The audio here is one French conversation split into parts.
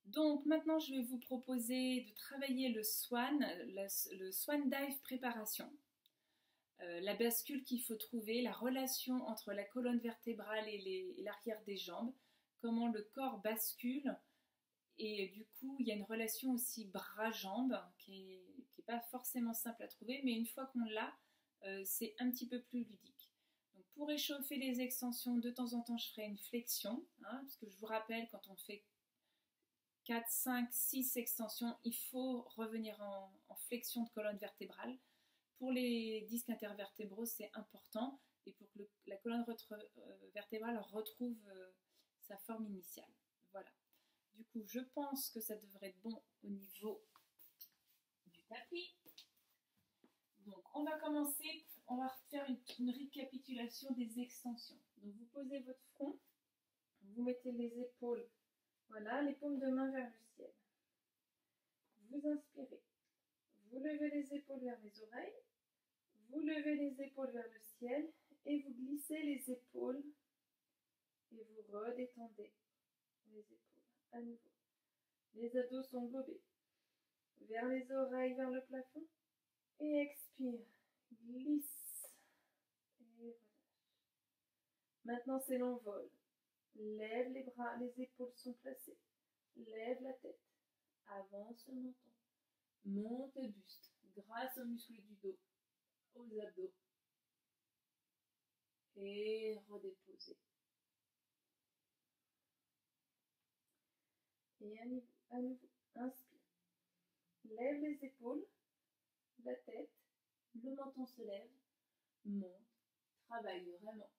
Donc maintenant, je vais vous proposer de travailler le Swan, le Swan Dive préparation. La bascule qu'il faut trouver, la relation entre la colonne vertébrale et l'arrière des jambes, comment le corps bascule. Et du coup, il y a une relation aussi bras-jambes qui est pas forcément simple à trouver, mais une fois qu'on l'a, c'est un petit peu plus ludique. Donc pour échauffer les extensions, de temps en temps, je ferai une flexion, hein, parce que je vous rappelle, quand on fait 4, 5, 6 extensions, il faut revenir en flexion de colonne vertébrale. Pour les disques intervertébraux, c'est important, et pour que la colonne vertébrale retrouve sa forme initiale. Voilà. Du coup, je pense que ça devrait être bon au niveau du tapis. Donc, on va commencer, on va faire une récapitulation des extensions. Donc, vous posez votre front, vous mettez les épaules, voilà, les paumes de main vers le ciel. Vous inspirez, vous levez les épaules vers les oreilles, vous levez les épaules vers le ciel et vous glissez les épaules et vous redétendez les épaules à nouveau. Les abdos sont globés. Vers les oreilles, vers le plafond. Et expire. Glisse. Et relâche. Maintenant, c'est l'envol. Lève les bras, les épaules sont placées. Lève la tête. Avance le menton. Monte le buste grâce aux muscles du dos, aux abdos. Et redéposer. Et à nouveau, inspire. Lève les épaules, la tête, le menton se lève, monte, travaille vraiment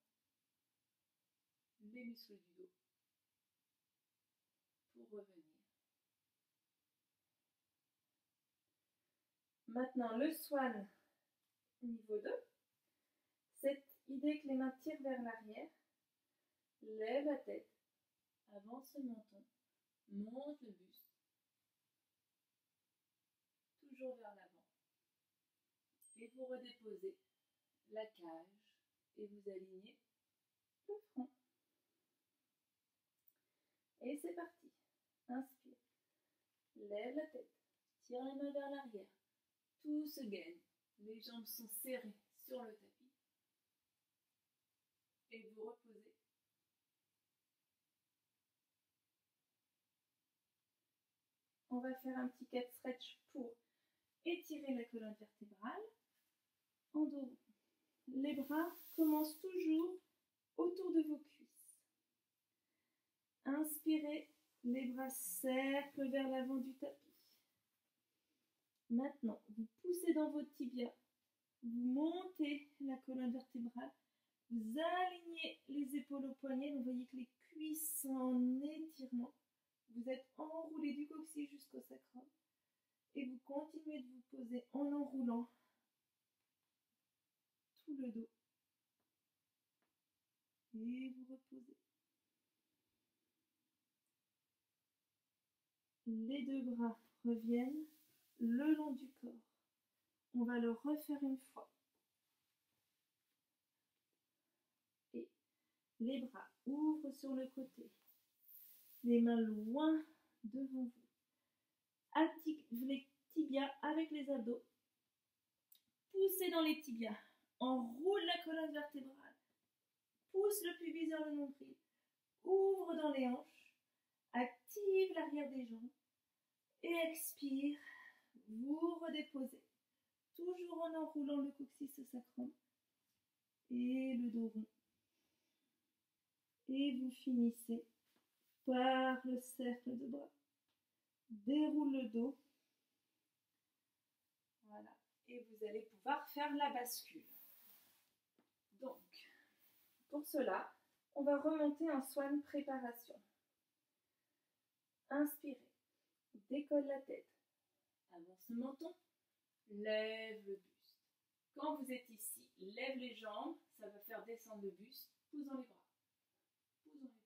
les muscles du dos pour revenir. Maintenant, le swan niveau 2. Cette idée que les mains tirent vers l'arrière, lève la tête, avance le menton, monte le buste, toujours vers l'avant. Et vous redéposez la cage et vous alignez le front. Et c'est parti. Inspire. Lève la tête. Tire les mains vers l'arrière. Tout se gaine. Les jambes sont serrées sur le tapis. Et vous reposez. On va faire un petit cat stretch pour étirer la colonne vertébrale. En dos rond. Les bras commencent toujours autour de vos cuisses. Inspirez, les bras cerclent vers l'avant du tapis. Maintenant, vous poussez dans votre tibia, vous montez la colonne vertébrale, vous alignez les épaules aux poignets, vous voyez que les cuisses sont en étirement. Vous êtes enroulé du coccyx jusqu'au sacrum et vous continuez de vous poser en enroulant tout le dos. Et vous reposez. Les deux bras reviennent le long du corps. On va le refaire une fois. Et les bras ouvrent sur le côté. Les mains loin devant vous. Activez les tibias avec les abdos. Poussez dans les tibias. Enroule la colonne vertébrale. Pousse le pubis vers le nombril. Ouvre dans les hanches. Active l'arrière des jambes. Et expire. Vous redéposez. Toujours en enroulant le coccyx au sacrum. Et le dos rond. Et vous finissez par le cercle de bras. Déroule le dos. Voilà. Et vous allez pouvoir faire la bascule. Donc, pour cela, on va remonter en swan préparation. Inspirez. Décolle la tête. Avance le menton. Lève le buste. Quand vous êtes ici, lève les jambes. Ça va faire descendre le buste. Pousse dans les bras. Pousse dans les bras.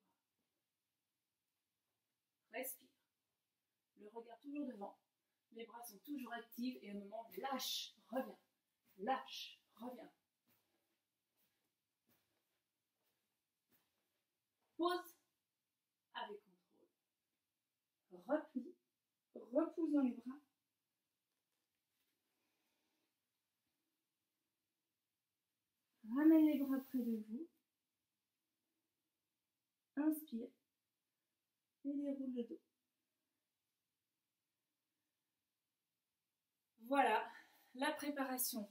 Respire. Le regard toujours devant. Les bras sont toujours actifs et au moment, lâche, reviens. Lâche, reviens. Pause avec contrôle. repli, repousse dans les bras. Ramène les bras près de vous. Inspire et déroule le dos. Voilà la préparation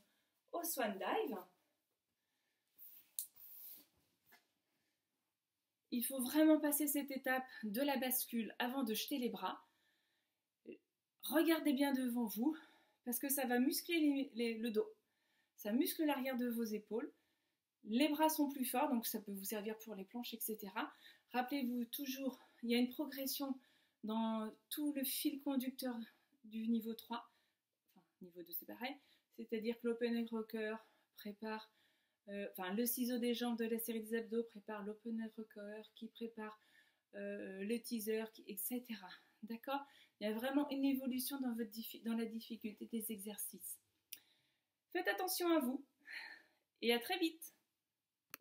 au Swan Dive. Il faut vraiment passer cette étape de la bascule avant de jeter les bras. Regardez bien devant vous parce que ça va muscler le dos. Ça muscle l'arrière de vos épaules. Les bras sont plus forts, donc ça peut vous servir pour les planches, etc. Rappelez-vous toujours, il y a une progression dans tout le fil conducteur du niveau 3. Enfin, niveau 2 c'est pareil. C'est-à-dire que l'open leg rocker prépare, le ciseau des jambes de la série des abdos prépare l'open leg rocker, qui prépare le teaser, etc. D'accord? Il y a vraiment une évolution dans la difficulté des exercices. Faites attention à vous et à très vite.